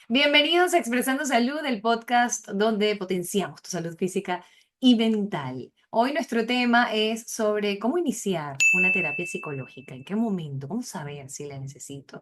Bienvenidos a Expresando Salud, el podcast donde potenciamos tu salud física y mental. Hoy nuestro tema es sobre cómo iniciar una terapia psicológica, en qué momento, cómo saber si la necesito.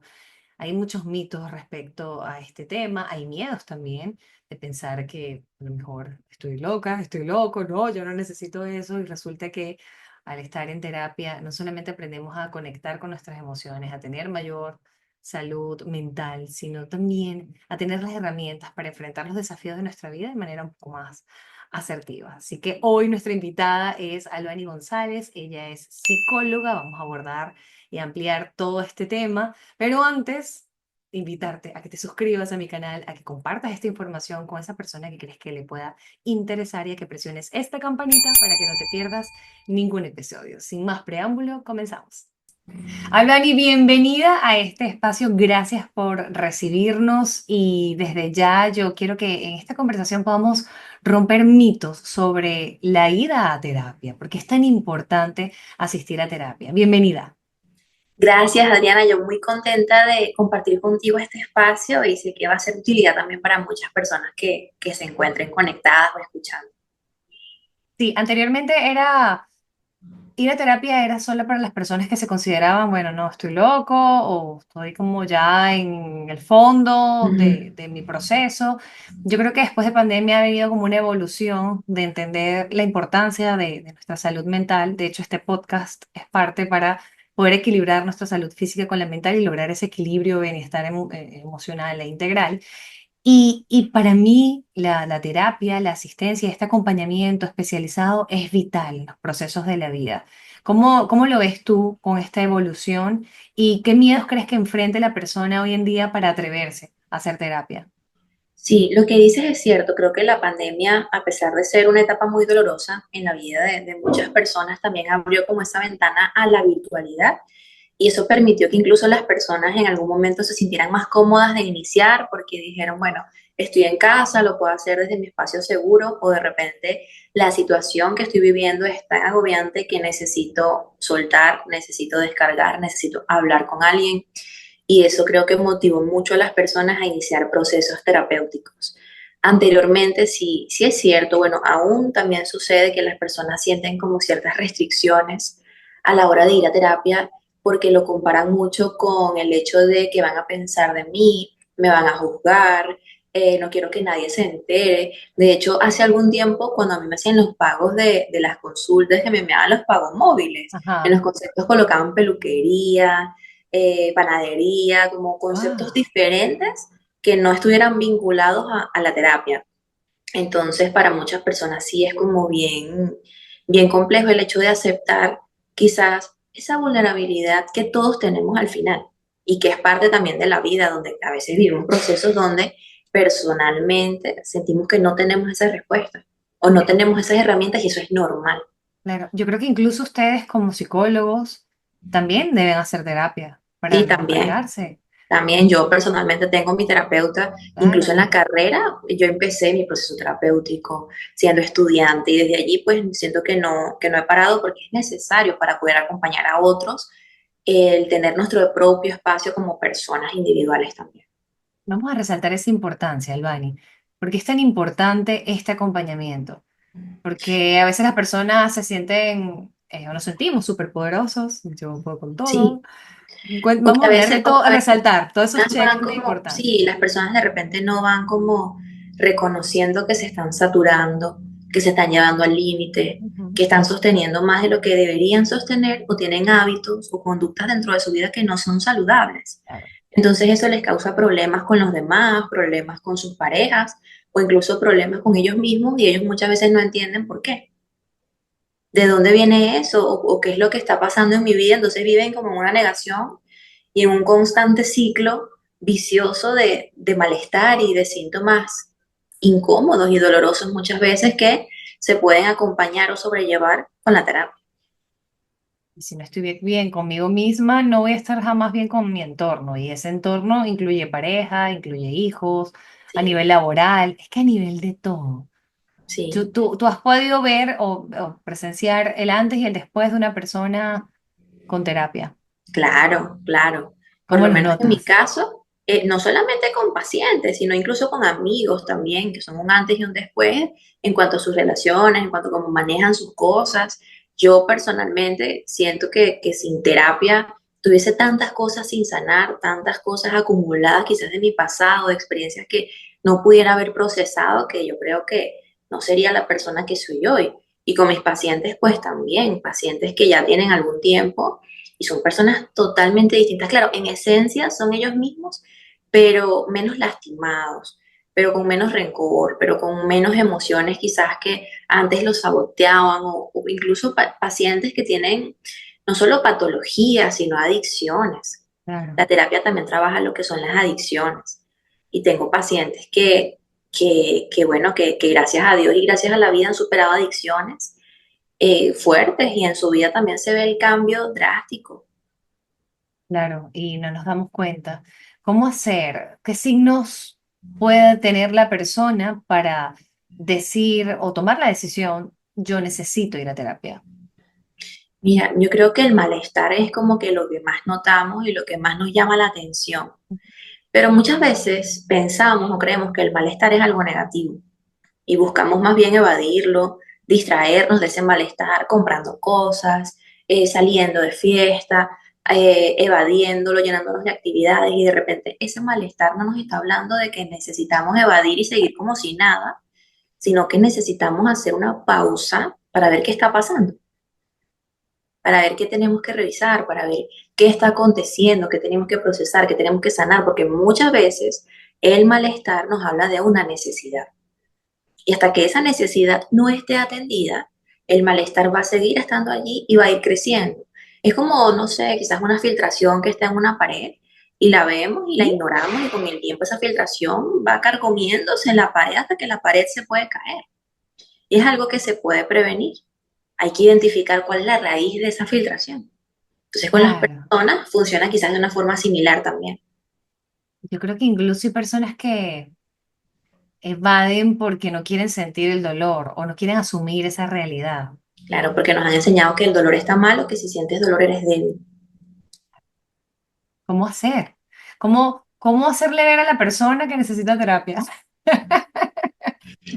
Hay muchos mitos respecto a este tema, hay miedos también de pensar que a lo mejor estoy loca, estoy loco, no, yo no necesito eso y resulta que al estar en terapia no solamente aprendemos a conectar con nuestras emociones, a tener mayor salud mental, sino también a tener las herramientas para enfrentar los desafíos de nuestra vida de manera un poco más asertiva. Así que hoy nuestra invitada es Albany González, ella es psicóloga, vamos a abordar y ampliar todo este tema, pero antes invitarte a que te suscribas a mi canal, a que compartas esta información con esa persona que crees que le pueda interesar y a que presiones esta campanita para que no te pierdas ningún episodio. Sin más preámbulo, comenzamos. Albany, bienvenida a este espacio. Gracias por recibirnos y desde ya yo quiero que en esta conversación podamos romper mitos sobre la ida a terapia, porque es tan importante asistir a terapia. Bienvenida. Gracias, Adriana. Yo muy contenta de compartir contigo este espacio y sé que va a ser de utilidad también para muchas personas que se encuentren conectadas o escuchando. Sí, anteriormente era ir a terapia era solo para las personas que se consideraban, bueno, no, estoy loco o estoy como ya en el fondo Ujú. de mi proceso. Yo creo que después de pandemia ha venido como una evolución de entender la importancia de nuestra salud mental. De hecho, este podcast es parte para poder equilibrar nuestra salud física con la mental y lograr ese equilibrio, bienestar emocional e integral. Y para mí la terapia, la asistencia, este acompañamiento especializado es vital en los procesos de la vida. ¿Cómo lo ves tú con esta evolución y qué miedos crees que enfrente la persona hoy en día para atreverse a hacer terapia? Sí, lo que dices es cierto. Creo que la pandemia, a pesar de ser una etapa muy dolorosa en la vida de muchas personas, también abrió como esa ventana a la virtualidad. Y eso permitió que incluso las personas en algún momento se sintieran más cómodas de iniciar porque dijeron, bueno, estoy en casa, lo puedo hacer desde mi espacio seguro o de repente la situación que estoy viviendo es tan agobiante que necesito soltar, necesito descargar, necesito hablar con alguien. Y eso creo que motivó mucho a las personas a iniciar procesos terapéuticos. Anteriormente, sí, sí es cierto, bueno, aún también sucede que las personas sienten como ciertas restricciones a la hora de ir a terapia porque lo comparan mucho con el hecho de que van a pensar de mí, me van a juzgar, no quiero que nadie se entere. De hecho, hace algún tiempo, cuando a mí me hacían los pagos de las consultas, que me enviaban los pagos móviles, en los Ajá. conceptos colocaban peluquería, panadería, como conceptos Wow. diferentes que no estuvieran vinculados a la terapia. Entonces, para muchas personas sí es como bien complejo el hecho de aceptar quizás esa vulnerabilidad que todos tenemos al final y que es parte también de la vida, donde a veces vivimos procesos donde personalmente sentimos que no tenemos esa respuesta o no tenemos esas herramientas y eso es normal. Claro, yo creo que incluso ustedes como psicólogos también deben hacer terapia para Sí, también. descargarse. También yo personalmente tengo mi terapeuta, incluso en Claro. la carrera, yo empecé mi proceso terapéutico siendo estudiante y desde allí pues siento que no he parado porque es necesario para poder acompañar a otros el tener nuestro propio espacio como personas individuales también. Vamos a resaltar esa importancia, Albani, porque es tan importante este acompañamiento, porque a veces las personas se sienten, o nos sentimos superpoderosos, yo puedo con todo. Sí, o que Vamos a hablar de todo, a a veces resaltar todos esos checks van muy como, importantes. sí, las personas de repente no van como reconociendo que se están saturando, que se están llevando al límite, Ujú. que están sosteniendo más de lo que deberían sostener o tienen hábitos o conductas dentro de su vida que no son saludables. Claro. Entonces eso les causa problemas con los demás, problemas con sus parejas o incluso problemas con ellos mismos y ellos muchas veces no entienden por qué. ¿De dónde viene eso? O qué es lo que está pasando en mi vida? Entonces viven como en una negación y en un constante ciclo vicioso de malestar y de síntomas incómodos y dolorosos muchas veces que se pueden acompañar o sobrellevar con la terapia. Y si no estoy bien conmigo misma, no voy a estar jamás bien con mi entorno. Y ese entorno incluye pareja, incluye hijos, a Sí, nivel laboral, es que a nivel de todo. sí, Tú has podido ver o presenciar el antes y el después de una persona con terapia. claro, claro. Por ¿Cómo lo los menos en mi notas? caso, no solamente con pacientes, sino incluso con amigos también, que son un antes y un después en cuanto a sus relaciones, en cuanto a cómo manejan sus cosas. Yo personalmente siento que sin terapia tuviese tantas cosas sin sanar, tantas cosas acumuladas quizás de mi pasado, de experiencias que no pudiera haber procesado, que yo creo que no sería la persona que soy hoy. Y con mis pacientes, pues también, pacientes que ya tienen algún tiempo y son personas totalmente distintas. Claro, en esencia son ellos mismos, pero menos lastimados, pero con menos rencor, pero con menos emociones quizás que antes los saboteaban o incluso pacientes que tienen no solo patologías, sino adicciones. Claro. La terapia también trabaja lo que son las adicciones. Y tengo pacientes bueno, que gracias a Dios y gracias a la vida han superado adicciones fuertes y en su vida también se ve el cambio drástico. Claro, y no nos damos cuenta. ¿Cómo hacer? ¿Qué signos puede tener la persona para decir o tomar la decisión, yo necesito ir a terapia? Mira, yo creo que el malestar es como que lo que más notamos y lo que más nos llama la atención. Pero muchas veces pensamos o creemos que el malestar es algo negativo y buscamos más bien evadirlo, distraernos de ese malestar comprando cosas, saliendo de fiesta, evadiéndolo, llenándonos de actividades y de repente ese malestar no nos está hablando de que necesitamos evadir y seguir como si nada, sino que necesitamos hacer una pausa para ver qué está pasando, para ver qué tenemos que revisar, para ver qué está aconteciendo, qué tenemos que procesar, qué tenemos que sanar, porque muchas veces el malestar nos habla de una necesidad. Y hasta que esa necesidad no esté atendida, el malestar va a seguir estando allí y va a ir creciendo. Es como, no sé, quizás una filtración que está en una pared y la vemos y la ¿Sí? ignoramos y con el tiempo esa filtración va carcomiéndose en la pared hasta que la pared se puede caer. Y es algo que se puede prevenir. Hay que identificar cuál es la raíz de esa filtración. Entonces con las Claro. personas funciona quizás de una forma similar también. Yo creo que incluso hay personas que evaden porque no quieren sentir el dolor o no quieren asumir esa realidad. Claro, porque nos han enseñado que el dolor está malo, que si sientes dolor eres débil. ¿Cómo hacer? ¿Cómo hacerle ver a la persona que necesita terapia?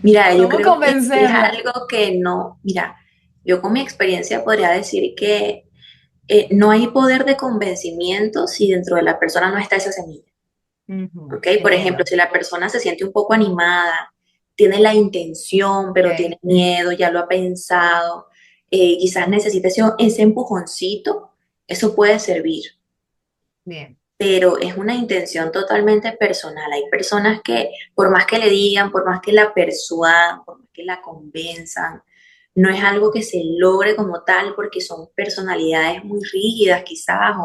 Mira, yo ¿Cómo creo que es convencerla? algo que no, mira, yo con mi experiencia podría decir que no hay poder de convencimiento si dentro de la persona no está esa semilla, Ujú, ¿ok? Por ejemplo, entiendo. si la persona se siente un poco animada, tiene la intención, pero Ok, tiene miedo, ya lo ha pensado, quizás necesita ese empujoncito, eso puede servir, bien. pero es una intención totalmente personal. Hay personas que, por más que le digan, por más que la persuadan, por más que la convenzan, no es algo que se logre como tal porque son personalidades muy rígidas quizás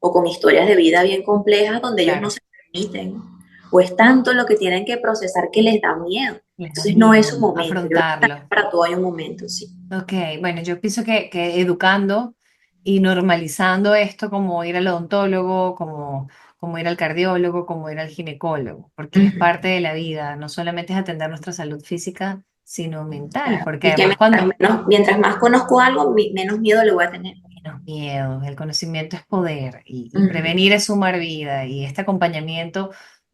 o con historias de vida bien complejas donde ellos no Claro, se permiten o es tanto lo que tienen que procesar que les da miedo. les da Entonces no es su miedo momento. Yo creo que afrontarlo. para todo hay un momento, sí. Ok, bueno, yo pienso que educando y normalizando esto como ir al odontólogo, como ir al cardiólogo, como ir al ginecólogo, porque es Ujú, parte de la vida, no solamente es atender nuestra salud física, sino mental, claro. porque Y que además cuando mientras más conozco algo, menos miedo le voy a tener. menos miedo, el conocimiento es poder y Ujú. prevenir es sumar vida y este acompañamiento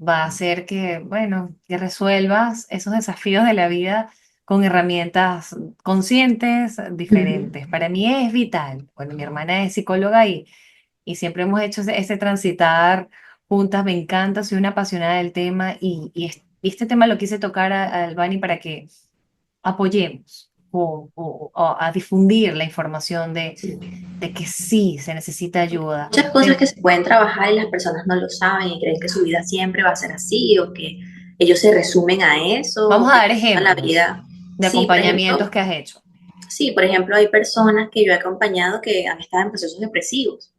va a hacer que, bueno, que resuelvas esos desafíos de la vida con herramientas conscientes, Ujú. diferentes. Para mí es vital. Bueno, mi hermana es psicóloga y siempre hemos hecho ese transitar juntas, me encanta, soy una apasionada del tema y este tema lo quise tocar a Albani para que apoyemos o a difundir la información Sí. de que sí se necesita ayuda. Muchas cosas que se pueden trabajar y las personas no lo saben y creen que su vida siempre va a ser así o que ellos se resumen a eso Vamos o a que dar toda la ejemplos vida. de acompañamientos que has hecho. Sí, por ejemplo, hay personas que yo he acompañado que han estado en procesos depresivos,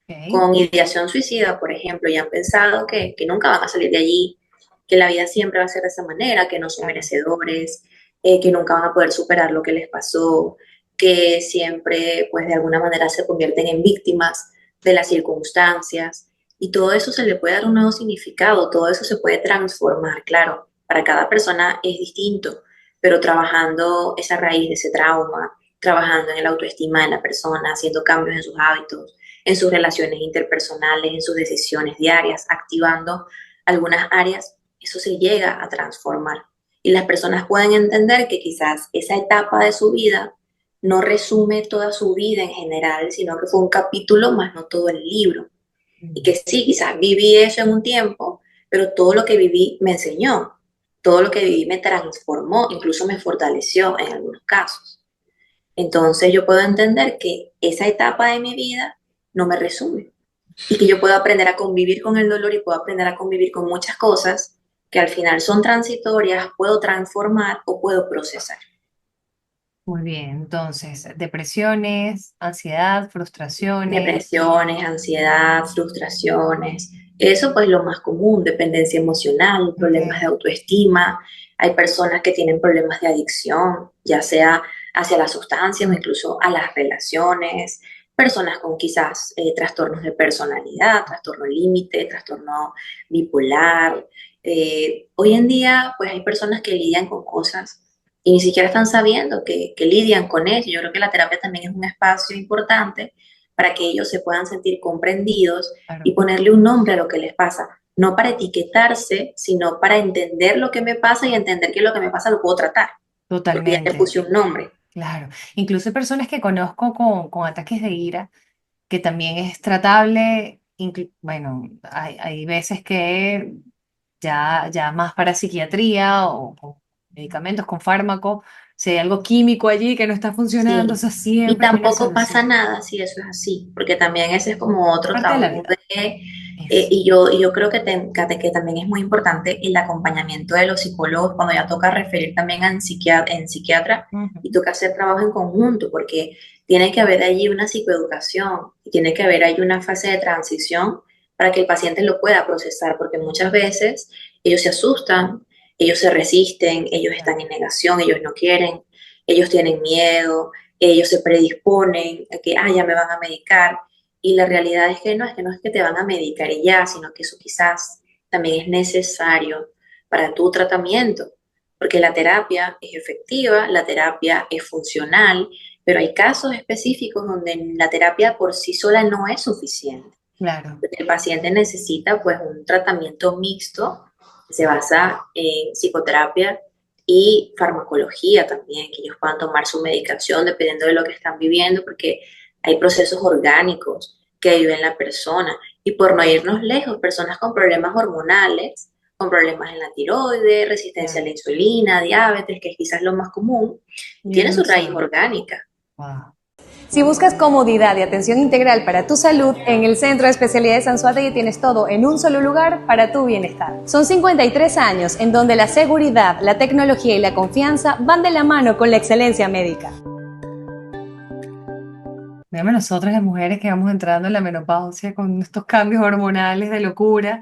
¿Ok? con ideación suicida, por ejemplo, y han pensado que nunca van a salir de allí, que la vida siempre va a ser de esa manera, que no son Claro. merecedores, que nunca van a poder superar lo que les pasó, que siempre, pues de alguna manera se convierten en víctimas de las circunstancias. Y todo eso se le puede dar un nuevo significado, todo eso se puede transformar, claro, para cada persona es distinto, pero trabajando esa raíz de ese trauma, trabajando en el autoestima de la persona, haciendo cambios en sus hábitos, en sus relaciones interpersonales, en sus decisiones diarias, activando algunas áreas, eso se llega a transformar. Y las personas pueden entender que quizás esa etapa de su vida no resume toda su vida en general, sino que fue un capítulo más no todo el libro. Y que sí, quizás viví eso en un tiempo, pero todo lo que viví me enseñó, todo lo que viví me transformó, incluso me fortaleció en algunos casos. Entonces yo puedo entender que esa etapa de mi vida no me resume y que yo puedo aprender a convivir con el dolor y puedo aprender a convivir con muchas cosas que al final son transitorias, puedo transformar o puedo procesar. Muy bien, entonces, depresiones, ansiedad, frustraciones. Depresiones, ansiedad, frustraciones, eso pues lo más común, dependencia emocional, problemas de Ok, autoestima. Hay personas que tienen problemas de adicción, ya sea hacia las sustancias o incluso a las relaciones, personas con quizás trastornos de personalidad, trastorno límite, trastorno bipolar. Hoy en día pues hay personas que lidian con cosas y ni siquiera están sabiendo que lidian con eso. Yo creo que la terapia también es un espacio importante para que ellos se puedan sentir comprendidos y claro, ponerle un nombre a lo que les pasa, no para etiquetarse, sino para entender lo que me pasa y entender que lo que me pasa lo puedo tratar, porque ya le totalmente, puse un nombre. claro. Incluso hay personas que conozco con ataques de ira, que también es tratable. Bueno, hay veces que ya más para psiquiatría o con medicamentos, con fármaco, si hay algo químico allí que no está funcionando, o Sí, sea, y siempre hay una tampoco pasa solución. nada si eso es así, porque también ese es como otro Parte de la tabú vida. de, Eso. y yo creo que también es muy importante el acompañamiento de los psicólogos cuando ya toca referir también en psiquiatra y Ujú. toca hacer trabajo en conjunto, porque tiene que haber allí una psicoeducación y tiene que haber ahí una fase de transición para que el paciente lo pueda procesar, porque muchas veces ellos se asustan, ellos se resisten, ellos Claro, están en negación, ellos no quieren, ellos tienen miedo, ellos se predisponen a que, ya me van a medicar. Y la realidad es que no es que te van a medicar y ya, sino que eso quizás también es necesario para tu tratamiento, porque la terapia es efectiva, la terapia es funcional, pero hay casos específicos donde la terapia por sí sola no es suficiente. claro. El paciente necesita pues un tratamiento mixto que se basa en psicoterapia y farmacología también, que ellos puedan tomar su medicación dependiendo de lo que están viviendo, porque hay procesos orgánicos que vive en la persona. Y por no irnos lejos, personas con problemas hormonales, con problemas en la tiroides, resistencia a Claro. la insulina, diabetes, que es quizás lo más común, y tiene Bien su raíz sabe. orgánica. Wow. Si buscas comodidad y atención integral para tu salud, en el Centro de Especialidades Anzoátegui tienes todo en un solo lugar para tu bienestar. Son 53 años en donde la seguridad, la tecnología y la confianza van de la mano con la excelencia médica. Dígame nosotras las mujeres que vamos entrando en la menopausia con estos cambios hormonales de locura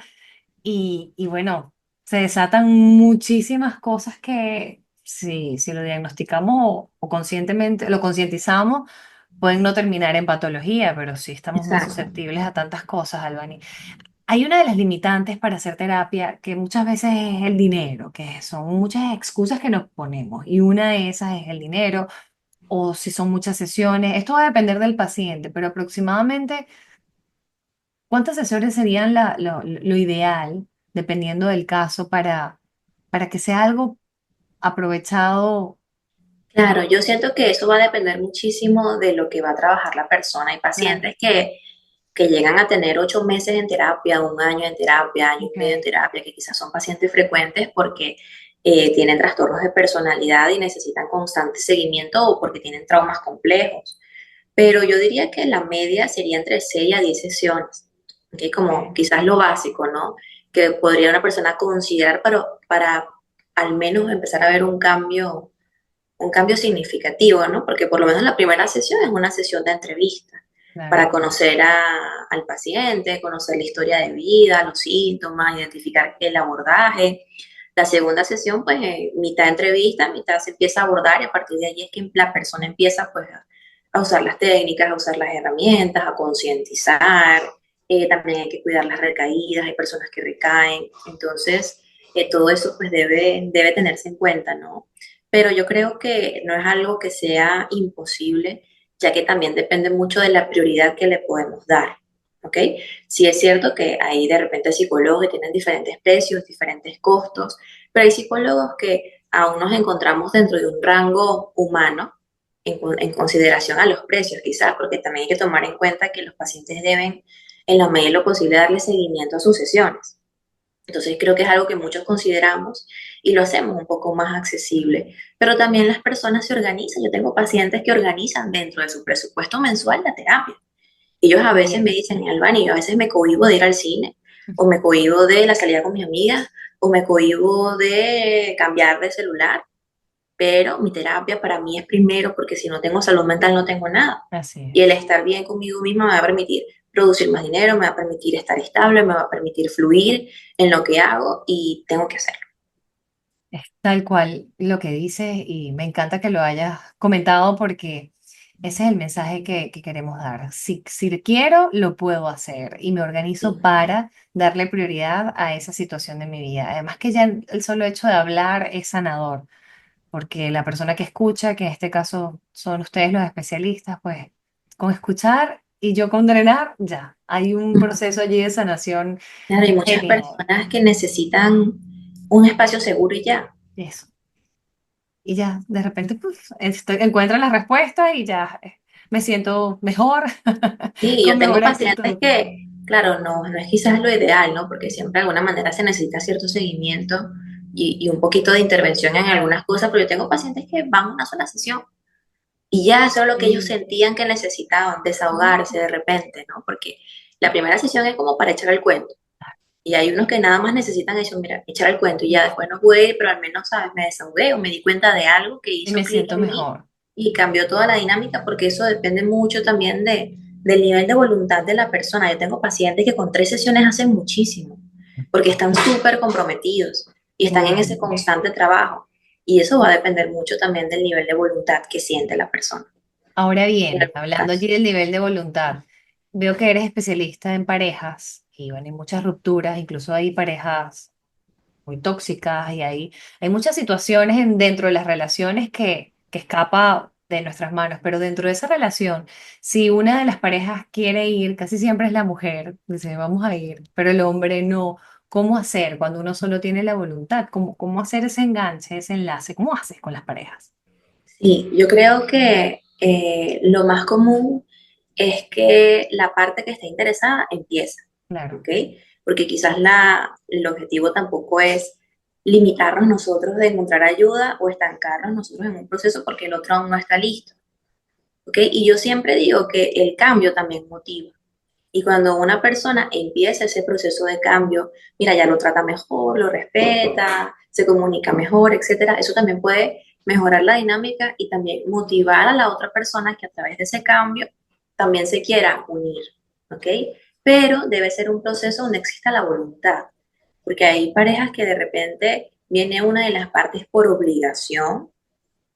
y bueno, se desatan muchísimas cosas que si lo diagnosticamos o conscientemente lo concientizamos, pueden no terminar en patología, pero sí estamos muy Exacto. susceptibles a tantas cosas, Albany. Hay una de las limitantes para hacer terapia que muchas veces es el dinero, que son muchas excusas que nos ponemos y una de esas es el dinero o si son muchas sesiones. Esto va a depender del paciente, pero aproximadamente, ¿cuántas sesiones serían lo ideal, dependiendo del caso, para que sea algo aprovechado? Claro, yo siento que eso va a depender muchísimo de lo que va a trabajar la persona. Hay Claro, pacientes que llegan a tener 8 meses en terapia, un año en terapia, año y medio en ok, terapia, que quizás son pacientes frecuentes porque tienen trastornos de personalidad y necesitan constante seguimiento o porque tienen traumas complejos. Pero yo diría que la media sería entre 6 a 10 sesiones, ¿ok? Como ok, quizás lo básico, ¿no? Que podría una persona considerar para al menos empezar a ver un cambio significativo, ¿no? Porque por lo menos la primera sesión es una sesión de entrevista claro, para conocer al paciente, conocer la historia de vida, los síntomas, identificar el abordaje. La segunda sesión, pues, mitad entrevista, mitad se empieza a abordar y a partir de ahí es que la persona empieza, pues, a usar las técnicas, a usar las herramientas, a concientizar. También hay que cuidar las recaídas, hay personas que recaen. Entonces, todo eso, pues, debe tenerse en cuenta, ¿no? Pero yo creo que no es algo que sea imposible, ya que también depende mucho de la prioridad que le podemos dar. ¿ok? Sí es cierto que hay de repente psicólogos que tienen diferentes precios, diferentes costos, pero hay psicólogos que aún nos encontramos dentro de un rango humano en consideración a los precios, quizás, porque también hay que tomar en cuenta que los pacientes deben, en la medida de lo posible, darle seguimiento a sus sesiones. Entonces creo que es algo que muchos consideramos y lo hacemos un poco más accesible. Pero también las personas se organizan. Yo tengo pacientes que organizan dentro de su presupuesto mensual la terapia. Ellos a veces me Bien. dicen, Albani, yo a veces me cohíbo de ir al cine, o me cohíbo de la salida con mis amigas, o me cohíbo de cambiar de celular, pero mi terapia para mí es primero porque si no tengo salud mental no tengo nada. Así Y el es. estar bien conmigo misma me va a permitir producir más dinero, me va a permitir estar estable, me va a permitir fluir en lo que hago y tengo que hacerlo. Es tal cual lo que dices y me encanta que lo hayas comentado porque ese es el mensaje que queremos dar. Si quiero, lo puedo hacer y me organizo Sí, para darle prioridad a esa situación de mi vida. Además que ya el solo hecho de hablar es sanador, porque la persona que escucha, que en este caso son ustedes los especialistas, pues con escuchar y yo con drenar, ya, hay un proceso allí de sanación claro, hay muchas genial. personas que necesitan un espacio seguro y ya. Eso. Y ya, de repente, pues, encuentro la respuesta y ya me siento mejor, Sí, con yo tengo mejor pacientes actitud. que, claro, no es quizás lo ideal, ¿no? Porque siempre de alguna manera se necesita cierto seguimiento y un poquito de intervención en algunas cosas, pero yo tengo pacientes que van a una sola sesión y ya eso es lo que ellos Sí. sentían que necesitaban, desahogarse de repente, ¿no? Porque la primera sesión es como para echar el cuento y hay unos que nada más necesitan eso, mira, echar el cuento y ya después no pude ir, pero al menos, ¿sabes? Me desahogué o me di cuenta de algo que Y hizo me clic siento en mí mejor. y cambió toda la dinámica porque eso depende mucho también del nivel de voluntad de la persona. Yo tengo pacientes que con 3 sesiones hacen muchísimo porque están súper comprometidos y están en ese Wow. constante trabajo y eso va a depender mucho también del nivel de voluntad que siente la persona Ahora en bien, algunos hablando allí casos. del nivel de voluntad, veo que eres especialista en parejas y bueno, hay muchas rupturas, incluso hay parejas muy tóxicas y hay muchas situaciones dentro de las relaciones que escapa de nuestras manos, pero dentro de esa relación, si una de las parejas quiere ir, casi siempre es la mujer, dice, vamos a ir, pero el hombre no. ¿Cómo hacer cuando uno solo tiene la voluntad? ¿Cómo hacer ese enganche, ese enlace? ¿Cómo haces con las parejas? Sí, yo creo que lo más común es que la parte que está interesada empieza, Claro, ¿ok? Porque quizás el objetivo tampoco es limitarnos nosotros de encontrar ayuda o estancarnos nosotros en un proceso porque el otro aún no está listo, ¿ok? Y yo siempre digo que el cambio también motiva. Y cuando una persona empieza ese proceso de cambio, mira, ya lo trata mejor, lo respeta, se comunica mejor, etcétera, eso también puede mejorar la dinámica y también motivar a la otra persona que a través de ese cambio también se quiera unir, ¿ok? Pero debe ser un proceso donde exista la voluntad, porque hay parejas que de repente viene una de las partes por obligación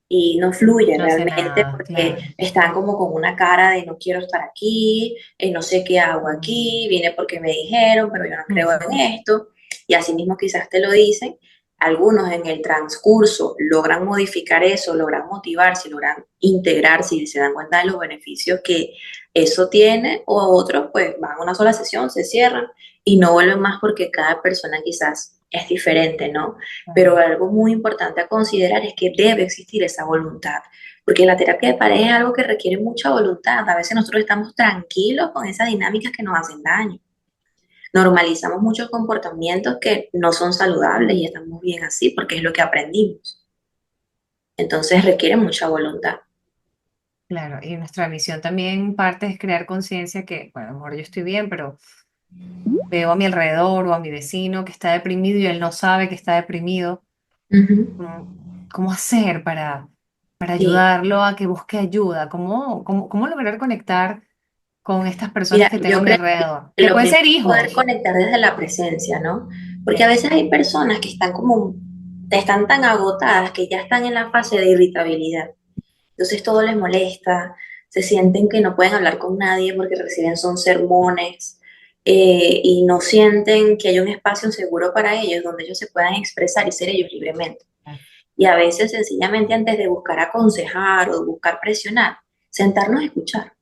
y no fluye no hace realmente nada, porque claro. están como con una cara de no quiero estar aquí, no sé qué hago aquí, vine porque me dijeron, pero yo no creo Ujú. en esto, y así mismo quizás te lo dicen. Algunos en el transcurso logran modificar eso, logran motivarse, logran integrarse y se dan cuenta de los beneficios que eso tiene, o otros pues van a una sola sesión, se cierran y no vuelven más porque cada persona quizás es diferente, ¿no? Pero algo muy importante a considerar es que debe existir esa voluntad, porque la terapia de pareja es algo que requiere mucha voluntad. A veces nosotros estamos tranquilos con esas dinámicas que nos hacen daño. Normalizamos muchos comportamientos que no son saludables y estamos bien así porque es lo que aprendimos. Entonces requiere mucha voluntad. Claro, y nuestra misión también parte es crear conciencia que, bueno, a lo mejor yo estoy bien, pero veo a mi alrededor o a mi vecino que está deprimido y él no sabe que está deprimido. Ujú. ¿Cómo, cómo hacer para Sí, ayudarlo a que busque ayuda? ¿Cómo lograr conectar con estas personas mira, que tengo a yo mi creo alrededor? que Que lo pueden primero ser es poder hijos. conectar desde la presencia, ¿no? Porque a Eso. veces hay personas que están como, están tan agotadas que ya están en la fase de irritabilidad. Entonces todo les molesta, se sienten que no pueden hablar con nadie porque reciben son sermones y no sienten que hay un espacio seguro para ellos donde ellos se puedan expresar y ser ellos libremente. Y a veces sencillamente antes de buscar aconsejar o buscar presionar, sentarnos a escuchar,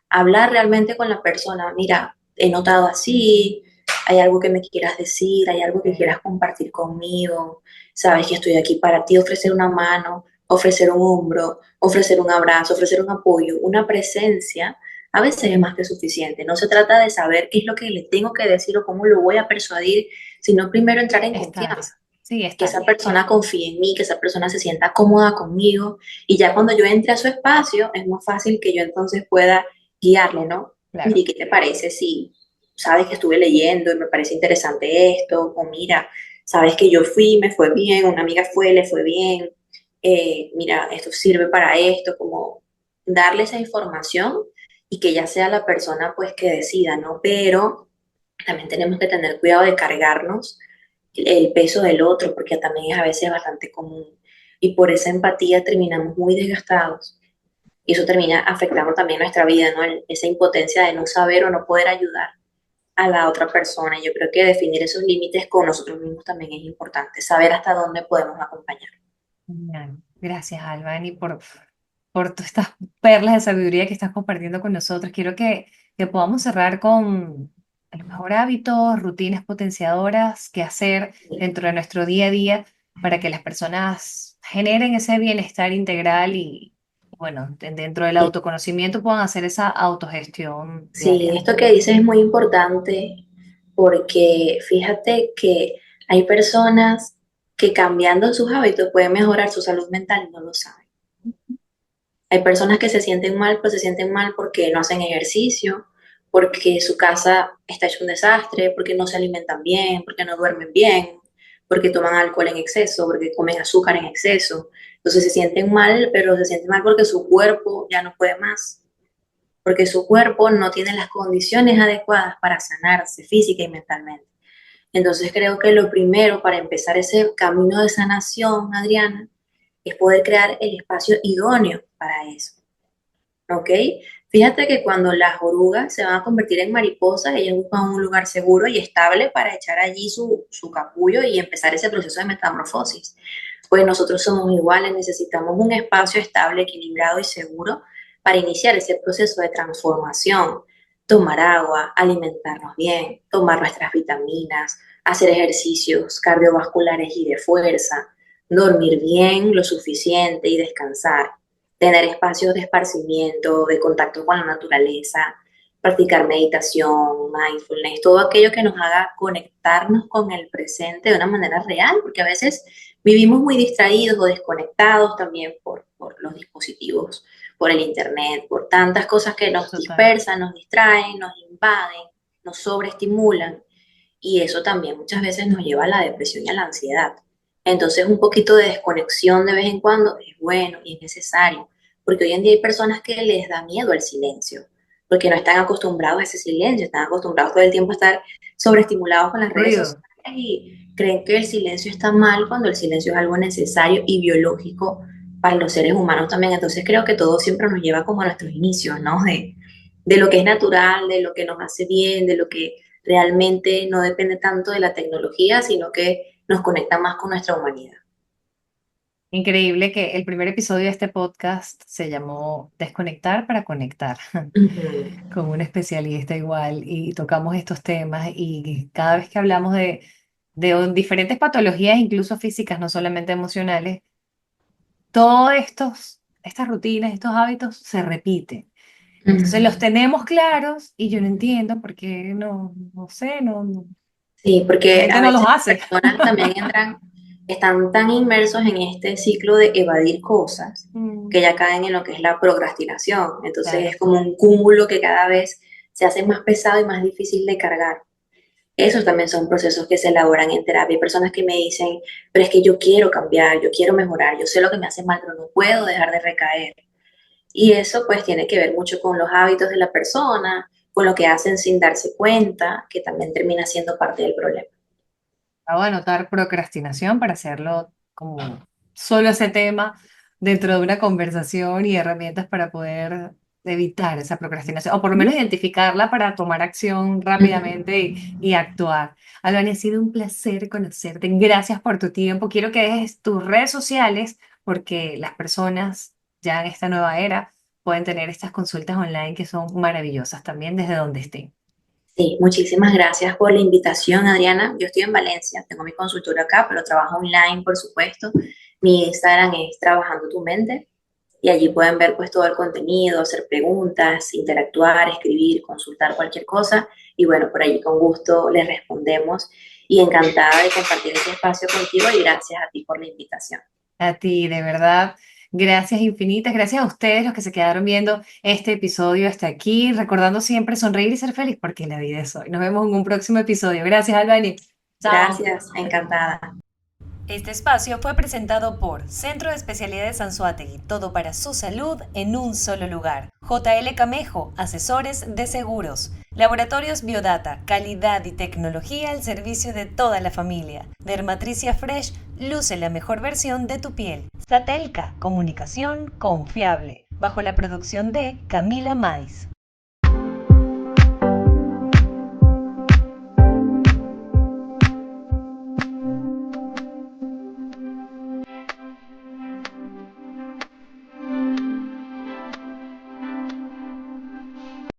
hablar realmente con la persona. Mira, he notado así, hay algo que me quieras decir, hay algo que Sí, quieras compartir conmigo, sabes que estoy aquí para ti, ofrecer una mano, ofrecer un hombro, ofrecer un abrazo, ofrecer un apoyo, una presencia, a veces es más que suficiente. No se trata de saber qué es lo que le tengo que decir o cómo lo voy a persuadir, sino primero entrar en estar. confianza, Sí, que estar. esa persona confíe en mí, que esa persona se sienta cómoda conmigo y ya cuando yo entre a su espacio es más fácil que yo entonces pueda guiarle, ¿no? Claro. Mire, ¿qué te parece si sabes que estuve leyendo y me parece interesante esto? O mira, sabes que yo fui, me fue bien, una amiga fue, le fue bien, mira, esto sirve para esto, como darle esa información y que ya sea la persona pues que decida, ¿no? Pero también tenemos que tener cuidado de cargarnos el peso del otro, porque también es a veces bastante común. Y por esa empatía terminamos muy desgastados. Y eso termina afectando también nuestra vida, ¿no? Esa impotencia de no saber o no poder ayudar a la otra persona. Yo creo que definir esos límites con nosotros mismos también es importante, saber hasta dónde podemos acompañar. Genial. Gracias, Albany, por todas estas perlas de sabiduría que estás compartiendo con nosotros. Quiero que podamos cerrar con a lo mejor hábitos, rutinas potenciadoras que hacer dentro de nuestro día a día para que las personas generen ese bienestar integral y, bueno, dentro del autoconocimiento puedan hacer esa autogestión Sí, diaria. esto que dices es muy importante porque fíjate que hay personas que cambiando sus hábitos pueden mejorar su salud mental y no lo saben. Hay personas que se sienten mal, pero se sienten mal porque no hacen ejercicio, porque su casa está hecho un desastre, porque no se alimentan bien, porque no duermen bien, porque toman alcohol en exceso, porque comen azúcar en exceso. Entonces se sienten mal, pero se sienten mal porque su cuerpo ya no puede más, porque su cuerpo no tiene las condiciones adecuadas para sanarse física y mentalmente. Entonces creo que lo primero para empezar ese camino de sanación, Adriana, es poder crear el espacio idóneo para eso. ¿Ok? Fíjate que cuando las orugas se van a convertir en mariposas, ellas buscan un lugar seguro y estable para echar allí su capullo y empezar ese proceso de metamorfosis. Pues nosotros somos iguales, necesitamos un espacio estable, equilibrado y seguro para iniciar ese proceso de transformación. Tomar agua, alimentarnos bien, tomar nuestras vitaminas, hacer ejercicios cardiovasculares y de fuerza, dormir bien lo suficiente y descansar, tener espacios de esparcimiento, de contacto con la naturaleza, practicar meditación, mindfulness, todo aquello que nos haga conectarnos con el presente de una manera real, porque a veces vivimos muy distraídos o desconectados también por los dispositivos, por el internet, por tantas cosas que nos Total. dispersan, nos distraen, nos invaden, nos sobreestimulan y eso también muchas veces nos lleva a la depresión y a la ansiedad. Entonces un poquito de desconexión de vez en cuando es bueno y es necesario, porque hoy en día hay personas que les da miedo al silencio, porque no están acostumbrados a ese silencio, están acostumbrados todo el tiempo a estar sobreestimulados con las redes Ruido. sociales y creen que el silencio está mal cuando el silencio es algo necesario y biológico para los seres humanos también. Entonces creo que todo siempre nos lleva como a nuestros inicios, ¿no? De lo que es natural, de lo que nos hace bien, de lo que realmente no depende tanto de la tecnología, sino que nos conecta más con nuestra humanidad. Increíble que el primer episodio de este podcast se llamó Desconectar para conectar, Ujú. con un especialista igual, y tocamos estos temas y cada vez que hablamos de diferentes patologías, incluso físicas, no solamente emocionales, todos estas rutinas, estos hábitos se repiten. Entonces los Ujú. tenemos claros y yo no entiendo por qué no sé, Sí, la porque gente a no los veces hace. las personas también entran, están tan inmersos en este ciclo de evadir cosas Mm, que ya caen en lo que es la procrastinación. Entonces es claro. como un cúmulo que cada vez se hace más pesado y más difícil de cargar. Esos también son procesos que se elaboran en terapia. Hay personas que me dicen, pero es que yo quiero cambiar, yo quiero mejorar, yo sé lo que me hace mal, pero no puedo dejar de recaer. Y eso pues tiene que ver mucho con los hábitos de la persona, con lo que hacen sin darse cuenta, que también termina siendo parte del problema. Acabo de anotar procrastinación para hacerlo como solo ese tema dentro de una conversación y herramientas para poder evitar esa procrastinación, o por lo menos identificarla para tomar acción rápidamente y actuar. Albany, ha sido un placer conocerte. Gracias por tu tiempo. Quiero que dejes tus redes sociales porque las personas ya en esta nueva era pueden tener estas consultas online que son maravillosas también desde donde estén. Sí, muchísimas gracias por la invitación, Adriana. Yo estoy en Valencia, tengo mi consultorio acá, pero trabajo online, por supuesto. Mi Instagram es Trabajando tu Mente y allí pueden ver pues todo el contenido, hacer preguntas, interactuar, escribir, consultar cualquier cosa. Y bueno, por allí con gusto les respondemos y encantada de compartir este espacio contigo y gracias a ti por la invitación. A ti, de verdad, gracias infinitas, gracias a ustedes los que se quedaron viendo este episodio hasta aquí, recordando siempre sonreír y ser feliz, porque la vida es hoy. Nos vemos en un próximo episodio. Gracias, Albany. Chao. Gracias, encantada. Este espacio fue presentado por Centro de Especialidades Anzoátegui, todo para su salud en un solo lugar. JL Camejo, asesores de seguros. Laboratorios Biodata, calidad y tecnología al servicio de toda la familia. Dermatricia Fresh, luce la mejor versión de tu piel. Satelca, comunicación confiable. Bajo la producción de Camila Mais.